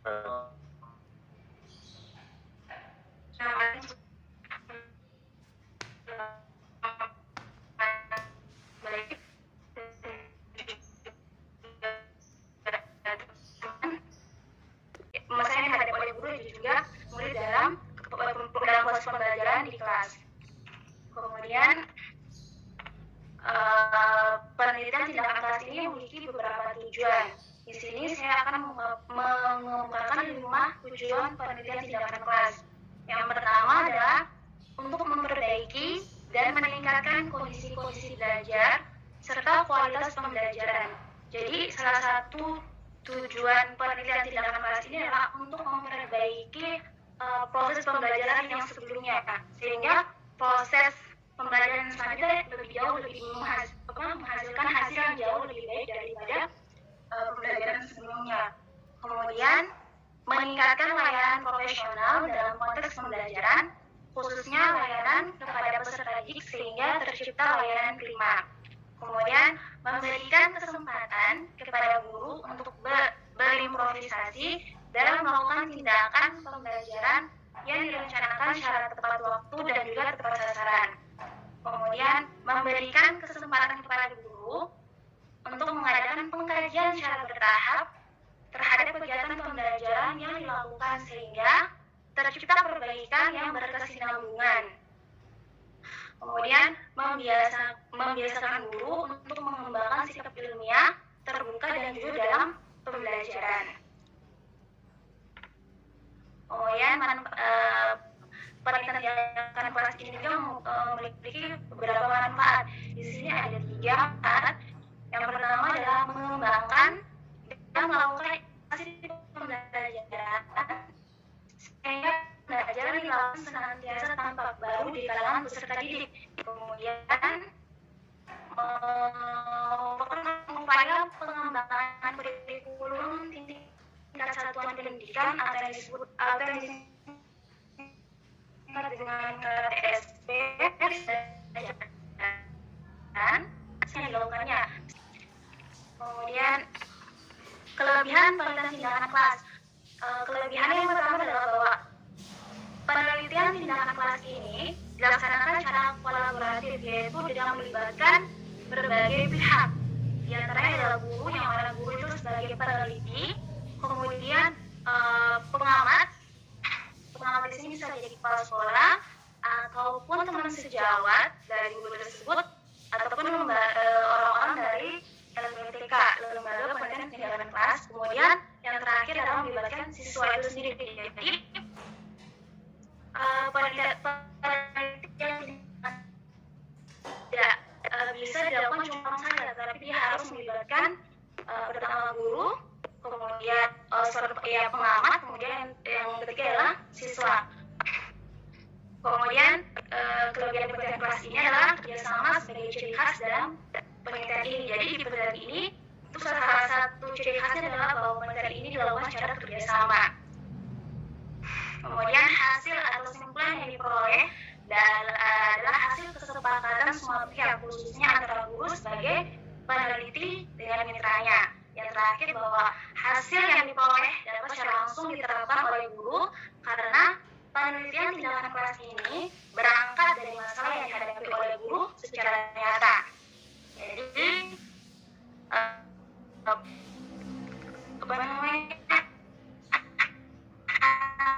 masalah yang dihadapi oleh guru dan juga murid dalam proses pembelajaran di kelas. Kemudian penelitian tindakan kelas ini memiliki beberapa tujuan. Di sini saya akan mengemukakan 5 tujuan penelitian tindakan kelas. Yang pertama adalah untuk memperbaiki dan meningkatkan kondisi belajar serta kualitas pembelajaran. Jadi salah satu tujuan penelitian tindakan kelas ini adalah untuk memperbaiki proses pembelajaran yang sebelumnya, sehingga proses pembelajaran selanjutnya lebih menghasilkan hasil yang jauh lebih baik daripada pembelajaran sebelumnya. Kemudian meningkatkan layanan profesional dalam konteks pembelajaran, khususnya layanan kepada peserta didik sehingga tercipta layanan prima. Kemudian memberikan kesempatan kepada guru untuk berimprovisasi dalam melakukan tindakan pembelajaran yang direncanakan secara tepat waktu dan juga tepat sasaran. Kemudian memberikan kesempatan kepada guru untuk mengadakan pengkajian secara bertahap terhadap kegiatan pembelajaran yang dilakukan sehingga tercipta perbaikan yang berkesinambungan. Kemudian membiasakan guru untuk mengembangkan sikap ilmiah, terbuka dan jujur dalam pembelajaran. Kemudian penelitian tindakan kelas ini juga memiliki beberapa manfaat. Di sini ada 3 manfaat. Yang pertama adalah mengembangkan dan melakukan hasil pembelajaran sehingga pembelajaran dilakukan senantiasa tampak baru di kalangan peserta didik. Kemudian upaya pengembangan kurikulum tingkat satuan pendidikan atau yang disebut dengan TSP dan yang dilakukannya. Kemudian kelebihan penelitian tindakan kelas. Kelebihannya yang pertama adalah bahwa penelitian tindakan kelas ini dilaksanakan secara kolaboratif, yaitu dengan melibatkan berbagai pihak. Di antaranya adalah guru, yang mana guru itu sebagai peneliti, kemudian pengamat di sini bisa jadi kepala sekolah ataupun teman sejawat dari guru tersebut ataupun orang-orang dari LPTK, lembaga penelitian tindakan kelas. Kemudian yang terakhir adalah melibatkan siswa itu sendiri. Jadi penelitian tidak bisa dilakukan cuma saja, tapi dia harus melibatkan pertama guru, kemudian pengamat, kemudian yang ketiga adalah siswa. Kemudian kelebihan penelitian kelas ini adalah kerjasama sebagai ciri khas dalam penelitian ini. Jadi di penelitian ini itu salah satu ciri khasnya adalah bahwa penelitian ini dilakukan secara kerjasama. Kemudian hasil atau kesimpulan yang diperoleh adalah hasil kesepakatan semua pihak, khususnya antara guru sebagai peneliti dengan mitranya. Yang terakhir bahwa hasil yang diperoleh dapat secara langsung diterapkan oleh guru karena penelitian tindakan kelas ini berangkat dari masalah yang dihadapi oleh guru secara nyata. Jadi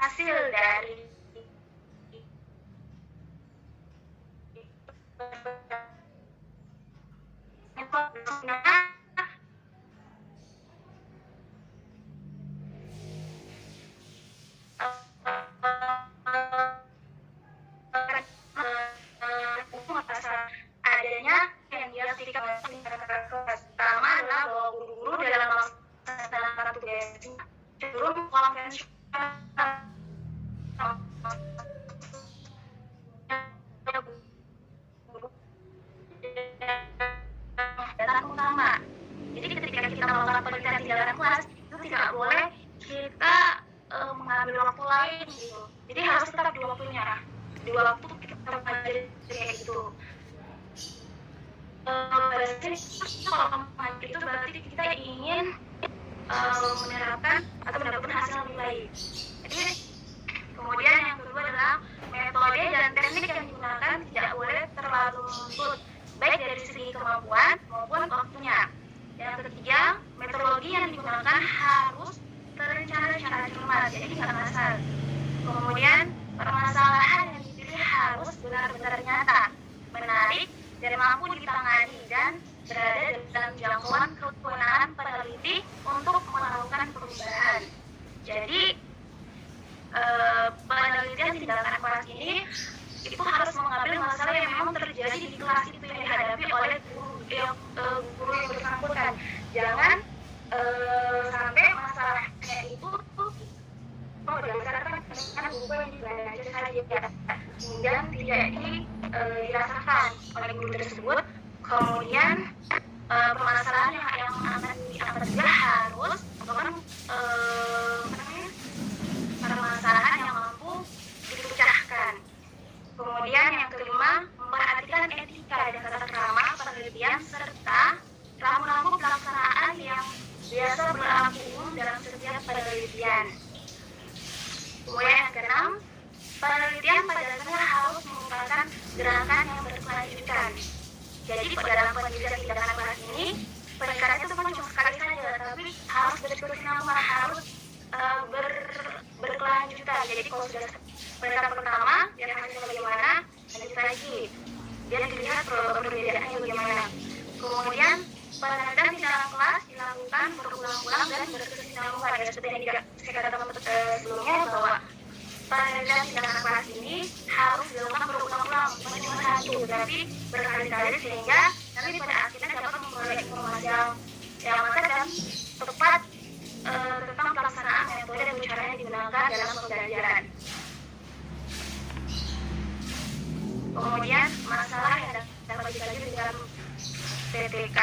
hasil dari adanya yang diaktifkan kelas pertama adalah bahwa guru-guru dalam melaksanakan tugasnya cenderung konvensional data utama. Jadi ketika kita melakukan penelitian tindakan kelas itu tidak boleh kita mengambil waktu lain gitu. Jadi harus tetap di waktunya. Di waktu kita mengajar kayak gitu. Berarti kalau mengajar itu berarti kita ingin menerapkan atau mendapatkan hasil yang lebih baik. Jadi kemudian yang kedua adalah metode dan teknik yang digunakan tidak boleh terlalu menuntut, baik dari segi kemampuan maupun waktunya. Yang ketiga, metodologi yang digunakan harus terencana secara cermat, jadi tidak ngasal. Kemudian permasalahan yang dipilih harus benar-benar nyata, menarik, dan mampu ditangani dan berada dalam jangkauan kewenangan peneliti untuk melakukan perubahan. Jadi penelitian tindakan kelas ini itu harus mengambil masalah yang memang terjadi di kelas itu yang dihadapi oleh guru yang bersangkutan. Jangan sampai masalahnya itu berdasarkan dengan buku yang dibaca saja dan tidak dirasakan oleh guru tersebut. Kemudian permasalahan yang akan diangkat juga harus merupakan permasalahan yang mampu dipecahkan. Kemudian yang kelima, memperhatikan etika dan tata krama penelitian serta rambu-rambu pelaksanaan yang biasa berlaku dalam setiap penelitian. Kemudian yang keenam, penelitian pada dasarnya harus merupakan gerakan yang berkelanjutan. Jadi dalam penelitian tindakan kelas ini, peningkatannya itu cuma sekali saja, tapi harus berkesinambungan, harus berkelanjutan. Jadi kalau sudah penelitian pertama, dia hasilnya bagaimana, lanjut lagi. Dia dilihat perbedaannya bagaimana. Kemudian penelitian di dalam kelas dilakukan berulang-ulang dan berkesinambungan. Ya, seperti yang saya katakan sebelumnya bahwa penelitian di dalam kelas ini harus dilakukan berulang-ulang, bukan cuma satu, tapi berkali-kali sehingga nanti pada akhirnya dapat memperoleh informasi yang matang dan tepat tentang pelaksanaan metode dan cara yang digunakan dalam pembelajaran. Kemudian masalah yang dapat dikaji di dalam PTK,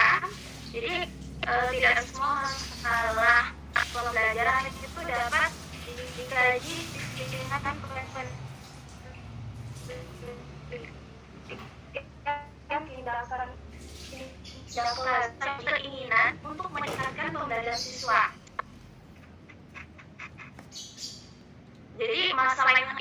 jadi tidak semua masalah pembelajaran itu dapat dikaji di tingkatan yang tindakan kelas keinginan untuk meningkatkan pembelajaran siswa. Jadi masalah yang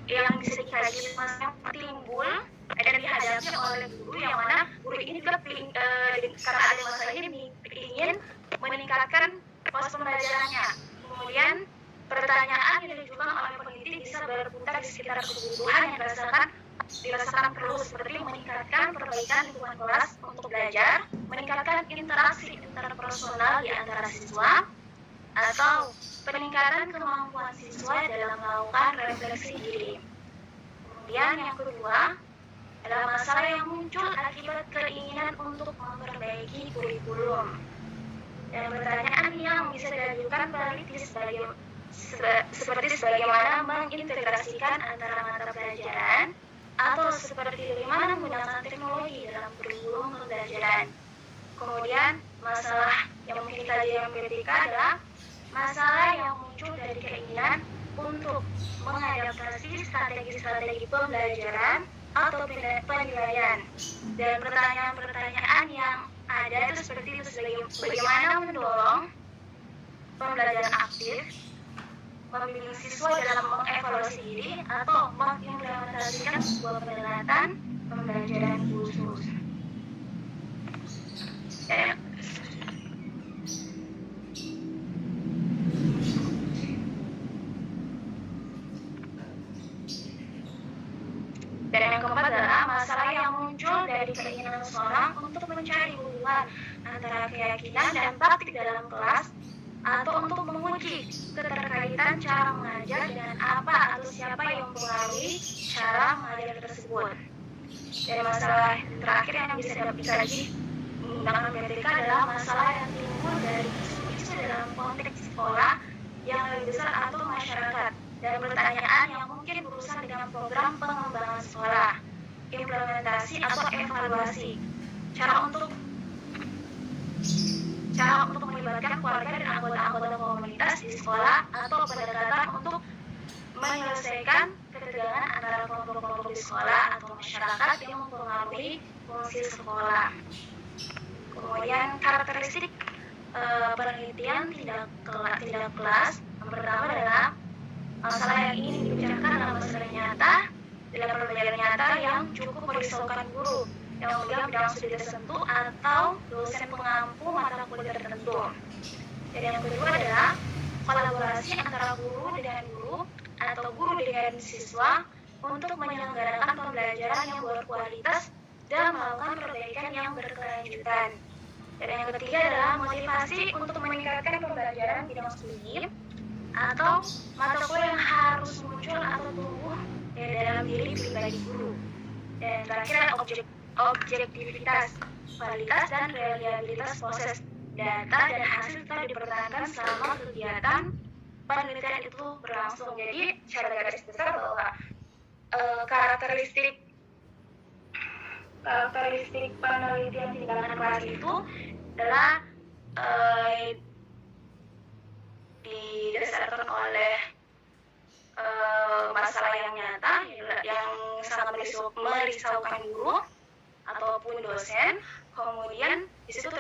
yang bisa dikaji yang timbul dan dihadapi oleh guru yang mana guru ini juga karena ada masalah ini ingin meningkatkan pos pembelajarannya. Kemudian pertanyaan yang diajukan oleh peneliti bisa berputar di sekitar kebutuhan yang dirasakan perlu, seperti meningkatkan perbaikan lingkungan kelas untuk belajar, meningkatkan interaksi interpersonal di antara siswa, atau peningkatan kemampuan siswa dalam melakukan refleksi diri. Kemudian yang kedua adalah masalah yang muncul akibat keinginan untuk memperbaiki kurikulum. Dan pertanyaan yang bisa diajukan peneliti seperti sebagaimana mengintegrasikan antara mata pelajaran atau seperti bagaimana menggunakan teknologi dalam kurikulum pembelajaran. Kemudian masalah yang mungkin dikaji dalam PTK adalah masalah yang muncul dari keinginan untuk mengadaptasi strategi-strategi pembelajaran atau penilaian. Dan pertanyaan-pertanyaan yang ada itu seperti itu, bagaimana mendorong pembelajaran aktif, membimbing siswa dalam mengevaluasi diri, atau mengimplementasikan sebuah pendekatan pembelajaran khusus. Dan yang keempat adalah masalah yang muncul dari keinginan seseorang untuk mencari hubungan antara keyakinan dan praktik dalam kelas, atau untuk menguji keterkaitan cara mengajar dengan apa atau siapa yang mempengaruhi cara mengajar tersebut. Dan masalah terakhir yang bisa dikaji dalam PTK adalah masalah yang timbul dari isu dalam konteks sekolah yang lebih besar atau masyarakat, dan pertanyaan yang mungkin berurusan dengan program pengembangan sekolah, implementasi atau evaluasi, cara untuk melibatkan keluarga dan anggota-anggota komunitas di sekolah, atau pendekatan untuk menyelesaikan ketegangan antara kelompok-kelompok di sekolah atau masyarakat yang mempengaruhi fungsi sekolah. Kemudian karakteristik penelitian tindak kelas. Yang pertama adalah masalah yang ingin dibicarakan dalam masalah nyata, dalam pembelajaran nyata yang cukup merisaukan guru yang memegang bidang studi tertentu atau dosen pengampu mata kuliah tertentu. Dan yang kedua adalah kolaborasi antara guru dengan guru atau guru dengan siswa untuk menyelenggarakan pembelajaran yang berkualitas dan melakukan perbaikan yang berkelanjutan. Dan yang ketiga adalah motivasi untuk meningkatkan pembelajaran bidang studi atau mata kuliah yang harus muncul atau tumbuh dalam diri pribadi guru. Dan terakhir objektivitas, kualitas dan reliabilitas proses data dan hasil telah dipertahankan selama kegiatan penelitian itu berlangsung. Jadi secara garis besar bahwa karakteristik penelitian tindakan kelas itu adalah didasarkan oleh masalah yang nyata yang sangat merisaukan guru ataupun dosen. Kemudian di situ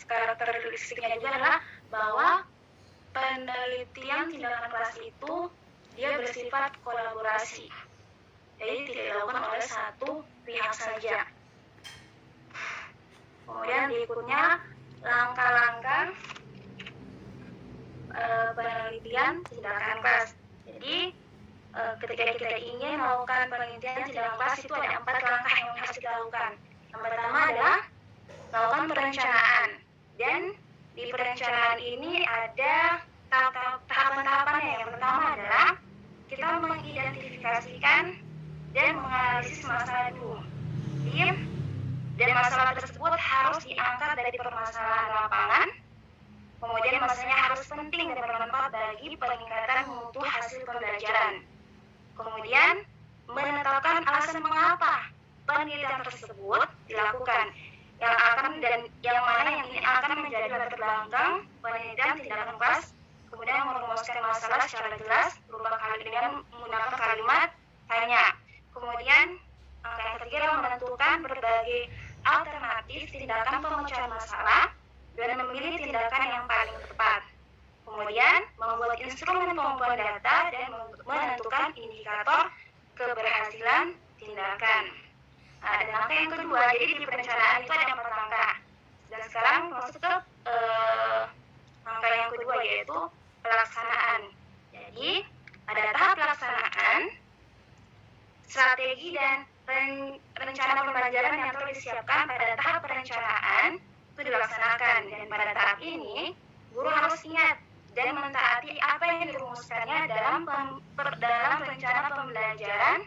karakteristiknya juga adalah bahwa penelitian tindakan kelas itu dia bersifat kolaborasi, jadi tidak dilakukan oleh satu pihak saja. Kemudian berikutnya langkah-langkah penelitian tindakan kelas. Jadi ketika kita ingin melakukan penelitian tindakan kelas itu ada 4 langkah yang harus kita lakukan. Yang pertama adalah melakukan perencanaan, dan di perencanaan ini ada tahapan-tahapannya. Yang pertama adalah kita mengidentifikasikan dan menganalisis masalah dulu. Dan masalah tersebut harus diangkat dari permasalahan lapangan. Kemudian masalahnya harus penting dan bermanfaat bagi peningkatan mutu hasil pembelajaran. Kemudian menetapkan alasan mengapa penelitian tersebut dilakukan, yang mana yang ini akan menjadi latar belakang penelitian tindakan kelas. Kemudian merumuskan masalah secara jelas dengan menggunakan kalimat tanya. Kemudian yang ketiga adalah menentukan berbagai alternatif tindakan pemecahan masalah dan memilih tindakan yang paling tepat. Kemudian membuat instrumen pengumpulan data dan menentukan indikator keberhasilan tindakan. Dan langkah yang kedua, jadi di perencanaan itu ada 4 langkah. Dan sekarang masuk ke langkah yang kedua, yaitu pelaksanaan. Jadi ada tahap pelaksanaan, strategi dan rencana pembelajaran yang telah disiapkan pada tahap perencanaan itu dilaksanakan. Dan pada tahap ini guru harus ingat dan mentaati apa yang dirumuskannya dalam rencana pembelajaran.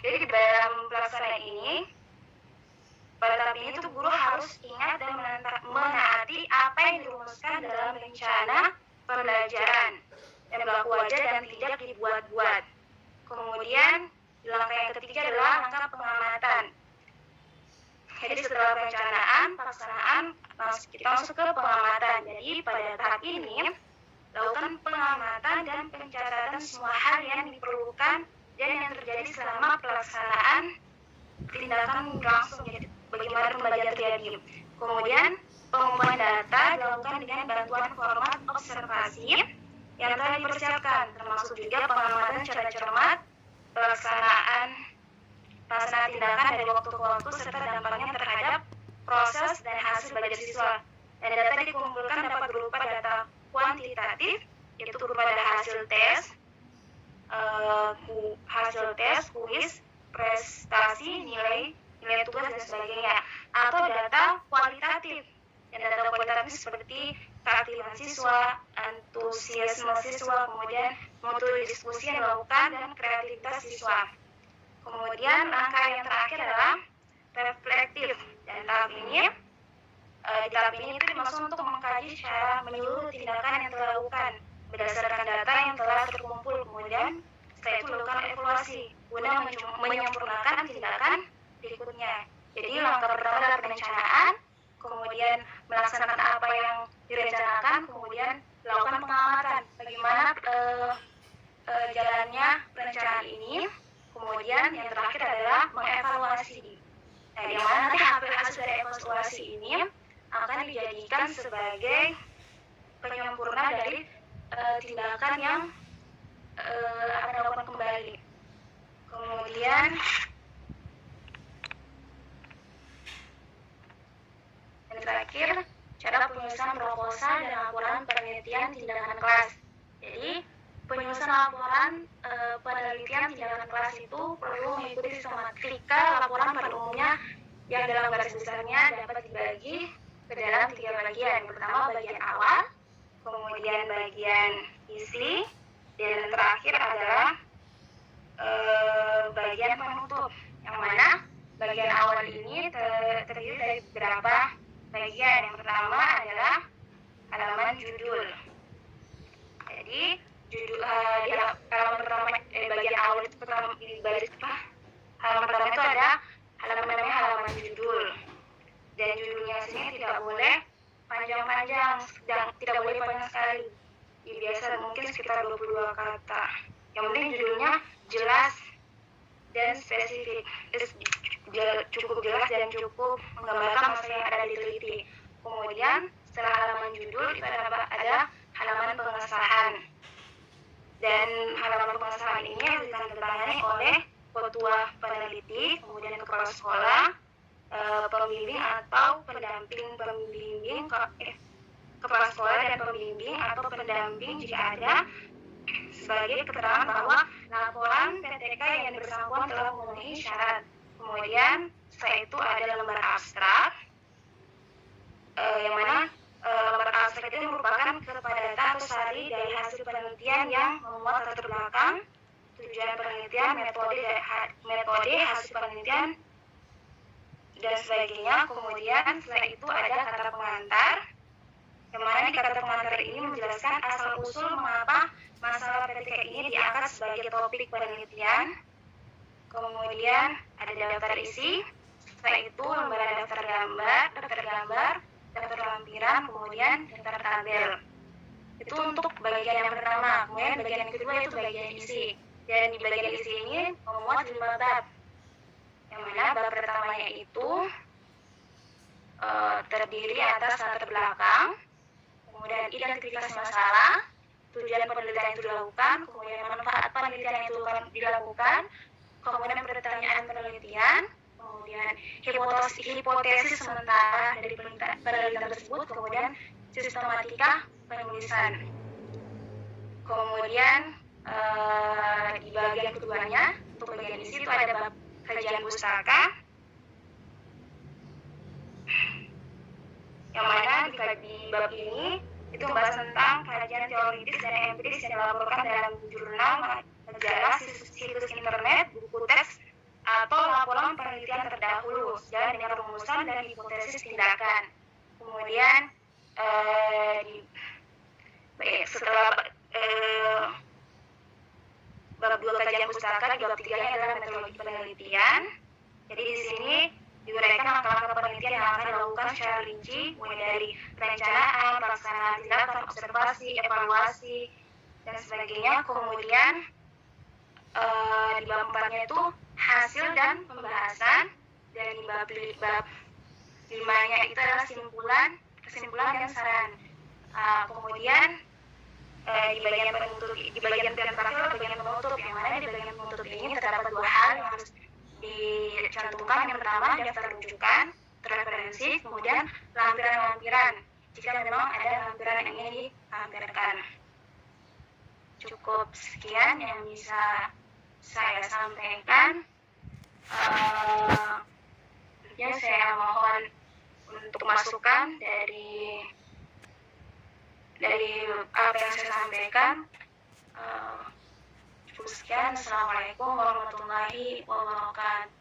Jadi di dalam pelaksanaan ini, pada tahap ini tuh guru harus ingat dan menaati apa yang dirumuskan dalam rencana pembelajaran dan berlaku wajar dan tidak dibuat-buat. Kemudian langkah yang ketiga adalah langkah pengamatan. Jadi setelah perencanaan, pelaksanaan, kita masuk ke pengamatan. Jadi pada tahap ini lakukan pengamatan dan pencatatan semua hal yang diperlukan dan yang terjadi selama pelaksanaan tindakan berlangsung. Jadi bagaimana pembelajaran terjadi. Kemudian pengumpulan data dilakukan dengan bantuan format observasi yang telah dipersiapkan, termasuk juga pengamatan secara cermat, pelaksanaan tindakan dari waktu ke waktu serta dampaknya terhadap proses dan hasil belajar siswa. Dan data dikumpulkan dapat berupa data kuantitatif, yaitu berupa dari hasil tes, kuis, prestasi, nilai tugas dan sebagainya, atau data kualitatif. Dan data kualitatif seperti keaktifan siswa, antusiasme siswa, kemudian mutu diskusi yang dilakukan, dan kreativitas siswa. Kemudian langkah yang terakhir adalah reflektif. Dan di tahap ini itu dimaksud untuk mengkaji secara menyeluruh tindakan yang telah dilakukan berdasarkan data yang telah terkumpul. Kemudian setelah itu lakukan evaluasi guna menyempurnakan tindakan berikutnya. Jadi langkah pertama adalah perencanaan, kemudian melaksanakan apa yang direncanakan, kemudian lakukan pengamatan bagaimana jalannya perencanaan ini. Kemudian yang terakhir adalah mengevaluasi. Nah, di mana nanti hasil dari evaluasi ini akan dijadikan sebagai penyempurna dari tindakan yang akan dilakukan kembali. Kemudian yang terakhir, cara penyusunan proposal dan laporan penelitian tindakan kelas. Jadi penyusunan laporan penelitian tindakan kelas itu perlu mengikuti sistematika laporan pada umumnya yang dalam garis besarnya dapat dibagi ke dalam 3 bagian. Pertama, bagian awal, kemudian bagian isi, dan terakhir adalah bagian penutup, yang mana bagian awal ini terdiri dari beberapa bagian. Yang pertama adalah halaman judul. Jadi judul di halaman pertama bagian awal itu pertama di baris halaman pertama itu ada halaman namanya halaman judul, dan judulnya sini tidak boleh panjang-panjang, tidak boleh panjang sekali. Biasa mungkin sekitar 22 kata. Yang penting judulnya jelas dan spesifik, cukup jelas dan cukup menggambarkan masalah yang ada diteliti. Kemudian setelah halaman judul itu ada halaman pengesahan, dan halaman pengesahan ini ditandatangani oleh ketua peneliti, kemudian kepala sekolah, pembimbing atau pendamping pembimbing, kepala sekolah dan pembimbing atau pendamping jika ada, sebagai keterangan bahwa laporan PTK yang bersangkutan telah memenuhi syarat. Kemudian setelah itu ada lembar abstrak, yang mana lembar abstrak itu merupakan kepadatan atau sari dari hasil penelitian yang memuat latar belakang, tujuan penelitian, metode hasil penelitian, dan sebagainya. Kemudian setelah itu ada kata pengantar, yang mana di kata pengantar ini menjelaskan asal-usul mengapa masalah PTK ini diangkat sebagai topik penelitian. Kemudian ada daftar isi, setelah itu lembaran daftar gambar, daftar lampiran, kemudian daftar tabel. Itu untuk bagian yang pertama. Kemudian bagian yang kedua itu bagian isi, dan di bagian isi ini memuat 5 bab, yang mana bab pertamanya itu terdiri atas latar belakang, kemudian identifikasi masalah, tujuan penelitian itu dilakukan, kemudian manfaat penelitian itu dilakukan, kemudian pertanyaan penelitian, kemudian hipotesis sementara dari penelitian tersebut, kemudian sistematika penulisan. Kemudian di bagian keduanya, untuk bagian isi itu ada bab kajian pustaka, yang mana di bab ini itu membahas tentang kajian teoritis dan empiris yang dilaporkan dalam jurnal, majalah, situs internet, buku teks, atau laporan penelitian terdahulu sejalan dengan rumusan dan hipotesis tindakan. Kemudian setelah bab 2 kajian pustaka, di bab 3-nya adalah metodologi penelitian. Jadi di sini diuraikan langkah-langkah penelitian yang akan dilakukan secara rinci, mulai dari perencanaan, pelaksanaan tindakan, observasi, evaluasi, dan sebagainya. Kemudian di bab 4-nya itu hasil dan pembahasan, dan di bab 5-nya itu adalah kesimpulan dan saran. Kemudian di bagian penutup, di bagian terakhir bagian penutup, yang mana di bagian penutup ini terdapat 2 hal yang harus dicantumkan. Yang pertama, daftar rujukan, referensi, kemudian lampiran-lampiran jika memang ada lampiran yang ingin dilampirkan. Cukup sekian yang bisa saya sampaikan. Saya mohon untuk masukan dari apa yang saya sampaikan. Cukup sekian. Assalamualaikum warahmatullahi wabarakatuh.